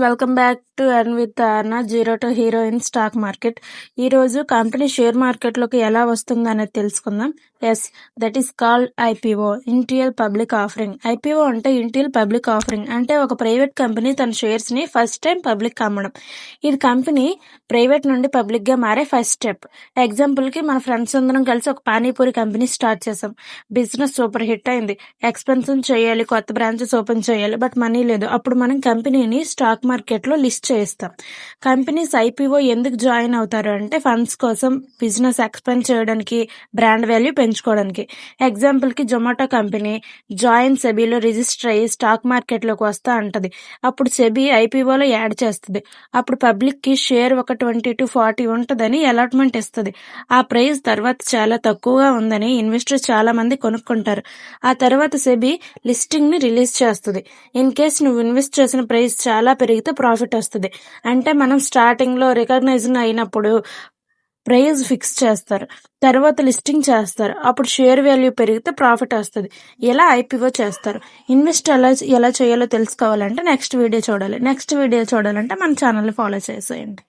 Welcome back to earn with Arna zero to hero in stock market. ఈరోజు company share మార్కెట్లోకి ఎలా వస్తుంది అనేది తెలుసుకుందాం. That is called IPO, initial public offering. IPO అంటే ఇంటియల్ పబ్లిక్ ఆఫరింగ్, అంటే ఒక ప్రైవేట్ కంపెనీ తన షేర్స్ని ఫస్ట్ టైం పబ్లిక్ అమ్మడం. ఇది కంపెనీ ప్రైవేట్ నుండి పబ్లిక్గా మారే ఫస్ట్ స్టెప్. ఎగ్జాంపుల్కి మన ఫ్రెండ్స్ అందరం కలిసి ఒక పానీపూరి కంపెనీ స్టార్ట్ చేసాం. బిజినెస్ సూపర్ హిట్ అయింది. ఎక్స్పెన్షన్ చేయాలి, కొత్త బ్రాంచెస్ ఓపెన్ చేయాలి, బట్ మనీ లేదు. అప్పుడు మనం కంపెనీని స్టాక్ మార్కెట్లో లిస్ట్ చేస్తాం. కంపెనీస్ ఐపీఓ ఎందుకు జాయిన్ అవుతారు అంటే ఫండ్స్ కోసం, బిజినెస్ ఎక్స్పాండ్ చేయడానికి, బ్రాండ్ వాల్యూ పెంచుకోవడానికి. ఎగ్జాంపుల్కి జొమాటో కంపెనీ జాయిన్ సెబీలో రిజిస్టర్ అయ్యి స్టాక్ మార్కెట్లోకి వస్తా అంటది. అప్పుడు సెబీ ఐపీఓలో యాడ్ చేస్తుంది. అప్పుడు పబ్లిక్కి షేర్ ఒక 20 to 40 ఉంటుందని అలాట్మెంట్ ఇస్తుంది. ఆ ప్రైస్ తర్వాత చాలా తక్కువగా ఉందని ఇన్వెస్టర్స్ చాలా మంది కొనుక్కుంటారు. ఆ తర్వాత సెబీ లిస్టింగ్ ని రిలీజ్ చేస్తుంది. ఇన్ కేస్ నువ్వు ఇన్వెస్ట్ చేసిన ప్రైస్ చాలా పెరిగితే ప్రాఫిట్ వస్తుంది. అంటే మనం స్టార్టింగ్ లో రికగ్నైజింగ్ అయినప్పుడు ప్రైస్ ఫిక్స్ చేస్తారు, తర్వాత లిస్టింగ్ చేస్తారు. అప్పుడు షేర్ వాల్యూ పెరిగితే ప్రాఫిట్ వస్తుంది. ఎలా ఐపీఓ చేస్తారు, ఇన్వెస్ట్ ఎలా చేయాలో తెలుసుకోవాలంటే నెక్స్ట్ వీడియో చూడాలంటే మన ఛానల్ని ఫాలో చేసేయండి.